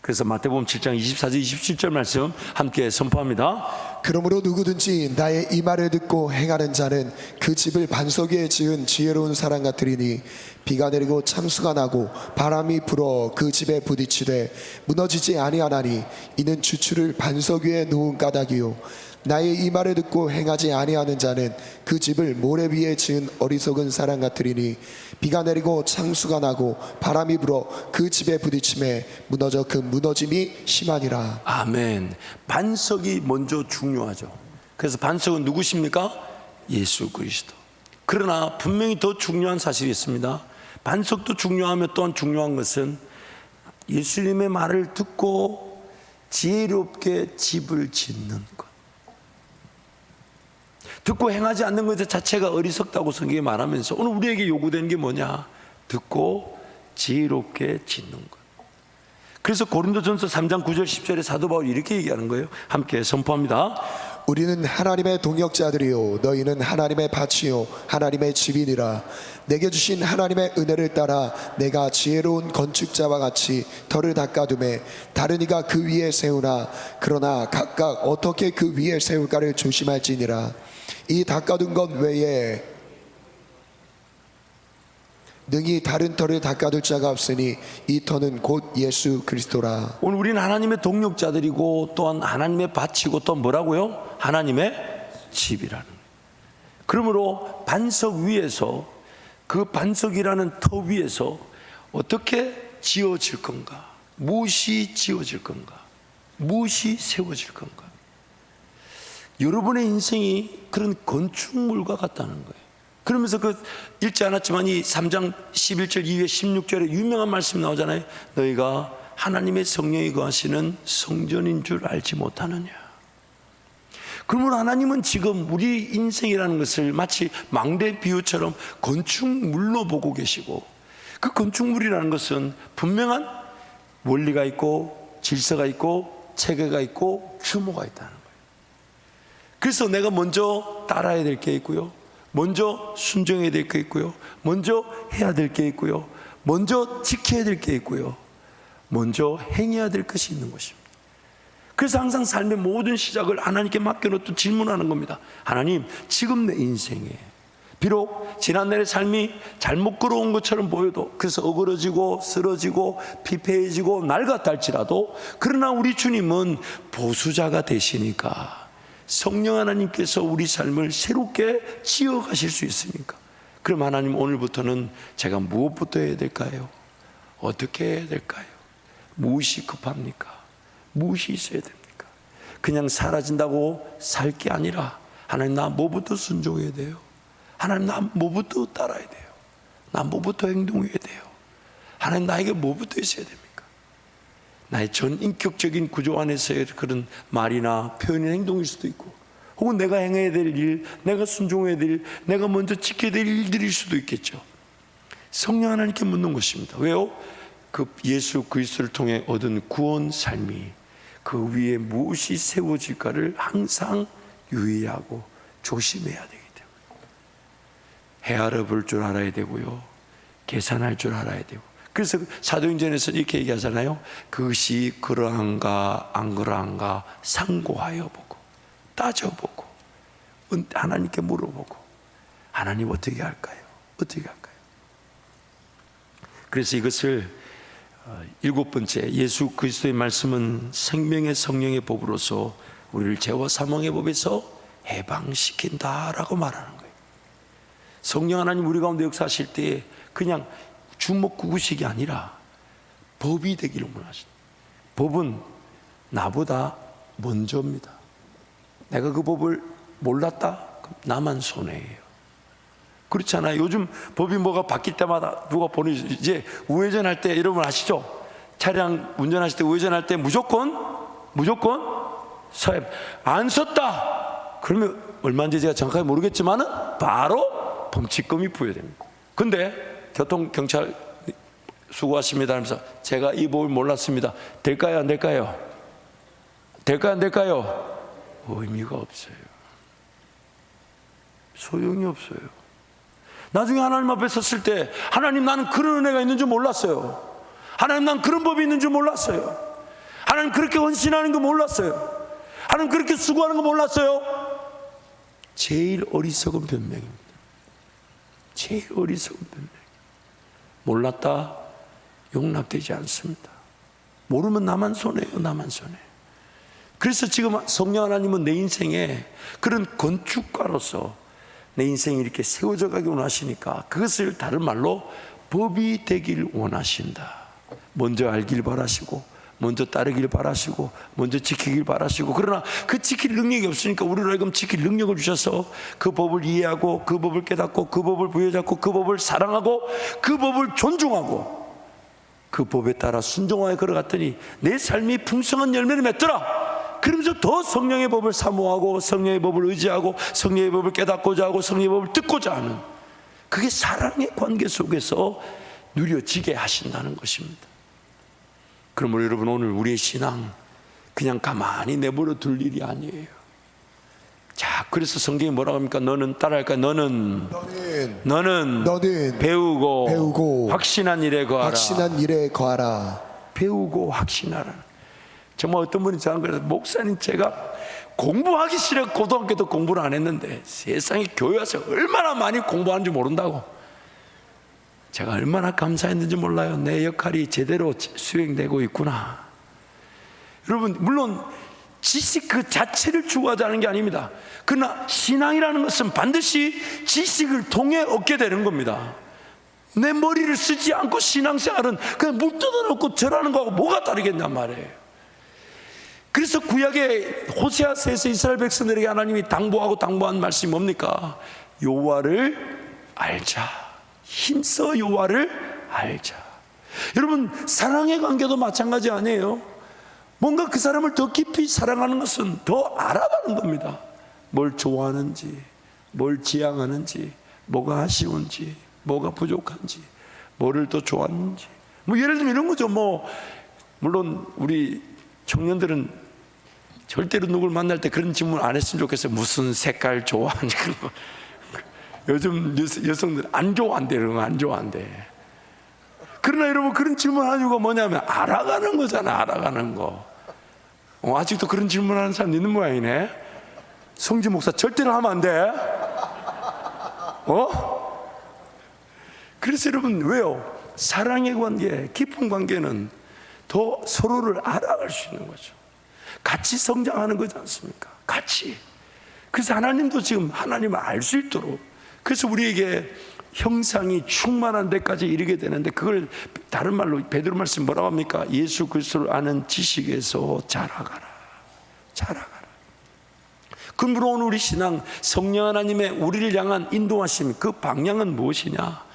그래서 마태복음 7장 24절 27절 말씀 함께 선포합니다. 그러므로 누구든지 나의 이 말을 듣고 행하는 자는 그 집을 반석 위에 지은 지혜로운 사람 같으리니 비가 내리고 창수가 나고 바람이 불어 그 집에 부딪히되 무너지지 아니하나니 이는 주추를 반석 위에 놓은 까닭이요 나의 이 말을 듣고 행하지 아니하는 자는 그 집을 모래 위에 지은 어리석은 사람 같으리니 비가 내리고 창수가 나고 바람이 불어 그 집에 부딪힘에 무너져 그 무너짐이 심하니라. 아멘. 반석이 먼저 중요하죠. 그래서 반석은 누구십니까? 예수 그리스도. 그러나 분명히 더 중요한 사실이 있습니다. 반석도 중요하며 또한 중요한 것은 예수님의 말을 듣고 지혜롭게 집을 짓는 것. 듣고 행하지 않는 것 자체가 어리석다고 성경이 말하면서 오늘 우리에게 요구되는 게 뭐냐? 듣고 지혜롭게 짓는 것. 그래서 고린도전서 3장 9절 10절에 사도 바울이 이렇게 얘기하는 거예요. 함께 선포합니다. 우리는 하나님의 동역자들이요 너희는 하나님의 밭이요 하나님의 집이니라. 내게 주신 하나님의 은혜를 따라 내가 지혜로운 건축자와 같이 터를 닦아두매 다른 이가 그 위에 세우나 그러나 각각 어떻게 그 위에 세울까를 조심할지니라. 이 닦아둔 것 외에 능히 다른 터를 닦아둘 자가 없으니 이 터는 곧 예수 그리스도라. 오늘 우리는 하나님의 동역자들이고 또한 하나님의 밭이고 또 뭐라고요? 하나님의 집이라는. 그러므로 반석 위에서, 그 반석이라는 터 위에서 어떻게 지어질 건가? 무엇이 지어질 건가? 무엇이 세워질 건가? 여러분의 인생이 그런 건축물과 같다는 거예요. 그러면서 그 읽지 않았지만 이 3장 11절 이후에 16절에 유명한 말씀이 나오잖아요. 너희가 하나님의 성령이 거하시는 성전인 줄 알지 못하느냐. 그러므로 하나님은 지금 우리 인생이라는 것을 마치 망대 비유처럼 건축물로 보고 계시고, 그 건축물이라는 것은 분명한 원리가 있고 질서가 있고 체계가 있고 규모가 있다는 거예요. 그래서 내가 먼저 따라야 될 게 있고요, 먼저 순종해야 될 게 있고요, 먼저 해야 될 게 있고요, 먼저 지켜야 될 게 있고요, 먼저 행해야 될 것이 있는 것입니다. 그래서 항상 삶의 모든 시작을 하나님께 맡겨놓고 질문하는 겁니다. 하나님, 지금 내 인생에 비록 지난날의 삶이 잘못 걸어온 것처럼 보여도, 그래서 어그러지고 쓰러지고 피폐해지고 낡았다 할지라도, 그러나 우리 주님은 보수자가 되시니까 성령 하나님께서 우리 삶을 새롭게 지어가실 수 있으니까, 그럼 하나님, 오늘부터는 제가 무엇부터 해야 될까요? 어떻게 해야 될까요? 무엇이 급합니까? 무엇이 있어야 됩니까? 그냥 사라진다고 살 게 아니라, 하나님, 나 뭐부터 순종해야 돼요? 하나님, 나 뭐부터 따라야 돼요? 나 뭐부터 행동해야 돼요? 하나님, 나에게 뭐부터 있어야 됩니까? 나의 전 인격적인 구조 안에서의 그런 말이나 표현이나 행동일 수도 있고, 혹은 내가 행해야 될 일, 내가 순종해야 될 일, 내가 먼저 지켜야 될 일들일 수도 있겠죠. 성령 하나님께 묻는 것입니다. 왜요? 그 예수 그리스도를 통해 얻은 구원 삶이 그 위에 무엇이 세워질까를 항상 유의하고 조심해야 되기 때문에 헤아려 볼 줄 알아야 되고요, 계산할 줄 알아야 되고. 그래서 사도행전에서 이렇게 얘기하잖아요. 그것이 그러한가 안 그러한가 상고하여 보고 따져보고 하나님께 물어보고 하나님 어떻게 할까요? 어떻게 할까요? 그래서 이것을 일곱 번째, 예수 그리스도의 말씀은 생명의 성령의 법으로서 우리를 죄와 사망의 법에서 해방시킨다라고 말하는 거예요. 성령 하나님 우리 가운데 역사하실 때 그냥 주먹구구식이 아니라 법이 되기를 원하신다. 법은 나보다 먼저입니다. 내가 그 법을 몰랐다? 그럼 나만 손해예요. 그렇잖아요. 요즘 법이 뭐가 바뀔 때마다 누가 보내주죠. 이제 우회전할 때 여러분 아시죠? 차량 운전하실 때 우회전할 때 무조건 서해. 안 섰다 그러면 얼마인지 제가 정확하게 모르겠지만은 바로 범칙금이 부여됩니다. 근데 교통경찰 수고하십니다 하면서 제가 이 법을 몰랐습니다. 될까요 안 될까요? 될까요 안 될까요? 의미가 없어요. 소용이 없어요. 나중에 하나님 앞에 섰을 때 하나님 나는 그런 은혜가 있는 줄 몰랐어요. 하나님 난 그런 법이 있는 줄 몰랐어요. 하나님 그렇게 헌신하는 거 몰랐어요. 하나님 그렇게 수고하는 거 몰랐어요. 제일 어리석은 변명입니다. 제일 어리석은 변명. 몰랐다 용납되지 않습니다. 모르면 나만 손해요. 나만 손해. 그래서 지금 성령 하나님은 내 인생에 그런 건축가로서 내 인생이 이렇게 세워져 가기 원하시니까 그것을 다른 말로 법이 되길 원하신다. 먼저 알길 바라시고 먼저 따르길 바라시고 먼저 지키길 바라시고, 그러나 그 지킬 능력이 없으니까 우리로 하여금 지킬 능력을 주셔서 그 법을 이해하고 그 법을 깨닫고 그 법을 부여잡고 그 법을 사랑하고 그 법을 존중하고 그 법에 따라 순종하여 걸어갔더니 내 삶이 풍성한 열매를 맺더라. 그러면서 더 성령의 법을 사모하고 성령의 법을 의지하고 성령의 법을 깨닫고자 하고 성령의 법을 듣고자 하는, 그게 사랑의 관계 속에서 누려지게 하신다는 것입니다. 그러므로 여러분, 오늘 우리의 신앙 그냥 가만히 내버려 둘 일이 아니에요. 자, 그래서 성경이 뭐라고 합니까? 너는 따라할까? 너는 배우고 확신한 일에 거하라. 배우고 확신하라. 정말 어떤 분이 저한테 그래서, 목사님 제가 공부하기 싫어 고등학교 때 공부를 안 했는데 세상에 교회 와서 얼마나 많이 공부하는지 모른다고. 제가 얼마나 감사했는지 몰라요. 내 역할이 제대로 수행되고 있구나. 여러분, 물론 지식 그 자체를 추구하자는 게 아닙니다. 그러나 신앙이라는 것은 반드시 지식을 통해 얻게 되는 겁니다. 내 머리를 쓰지 않고 신앙생활은 그냥 물 뜯어놓고 절하는 거하고 뭐가 다르겠냔 말이에요. 그래서 구약의 호세아서에서 이스라엘 백성들에게 하나님이 당부한 말씀이 뭡니까? 여호와를 알자. 힘써 여호와를 알자. 여러분, 사랑의 관계도 마찬가지 아니에요? 뭔가 그 사람을 더 깊이 사랑하는 것은 더 알아가는 겁니다. 뭘 좋아하는지, 뭘 지향하는지, 뭐가 아쉬운지, 뭐가 부족한지, 뭐를 더 좋아하는지. 뭐 예를 들면 이런 거죠. 물론 우리 청년들은 절대로 누굴 만날 때 그런 질문 안 했으면 좋겠어요. 무슨 색깔 좋아하니? 요즘 여성들 안 좋아한대. 이런 거 안 좋아한대. 그러나 여러분, 그런 질문 하는 이유가 뭐냐면 알아가는 거잖아. 알아가는 거. 아직도 그런 질문하는 사람 있는 모양이네. 성지 목사 절대로 하면 안 돼. 그래서 여러분, 왜요? 사랑의 관계, 깊은 관계는 더 서로를 알아갈 수 있는 거죠. 같이 성장하는 거지 않습니까? 같이. 그래서 하나님도 지금 하나님을 알 수 있도록, 그래서 우리에게 형상이 충만한 데까지 이르게 되는데, 그걸 다른 말로 베드로 말씀 뭐라고 합니까? 예수 그리스도를 아는 지식에서 자라가라. 그러므로 오늘 우리 신앙, 성령 하나님의 우리를 향한 인도하심, 그 방향은 무엇이냐?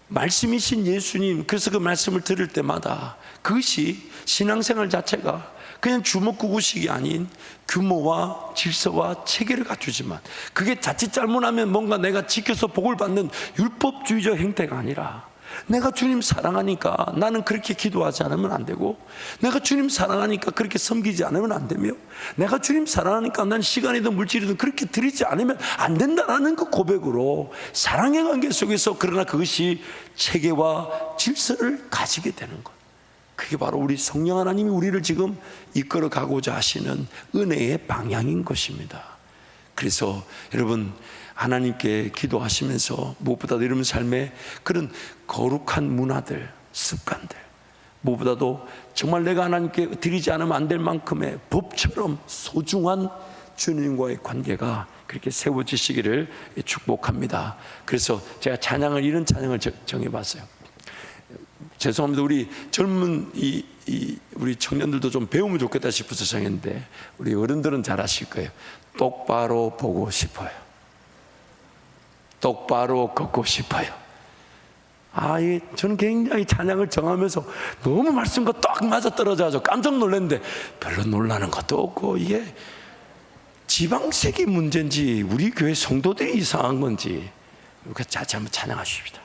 말씀이신 예수님. 그래서 그 말씀을 들을 때마다 그것이 신앙생활 자체가 그냥 주먹구구식이 아닌 규모와 질서와 체계를 갖추지만, 그게 자칫 잘못하면 뭔가 내가 지켜서 복을 받는 율법주의적 행태가 아니라 내가 주님 사랑하니까 나는 그렇게 기도하지 않으면 안 되고, 내가 주님 사랑하니까 그렇게 섬기지 않으면 안 되며, 내가 주님 사랑하니까 난 시간이든 물질이든 그렇게 드리지 않으면 안 된다라는 그 고백으로 사랑의 관계 속에서, 그러나 그것이 체계와 질서를 가지게 되는 것, 그게 바로 우리 성령 하나님이 우리를 지금 이끌어 가고자 하시는 은혜의 방향인 것입니다. 그래서 여러분, 하나님께 기도하시면서 무엇보다도 여러분 삶에 그런 거룩한 문화들, 습관들, 무엇보다도 정말 내가 하나님께 드리지 않으면 안 될 만큼의 법처럼 소중한 주님과의 관계가 그렇게 세워지시기를 축복합니다. 그래서 제가 찬양을, 이런 찬양을 정해봤어요. 죄송합니다. 우리 젊은 우리 청년들도 좀 배우면 좋겠다 싶어서 정했는데, 우리 어른들은 잘 아실 거예요. 똑바로 보고 싶어요. 똑바로 걷고 싶어요. 저는 굉장히 찬양을 정하면서 너무 말씀과 딱 맞아떨어져서 깜짝 놀랐는데, 별로 놀라는 것도 없고, 이게 지방색이 문제인지 우리 교회 성도들이 이상한 건지, 그래서 같이 한번 찬양하십시다.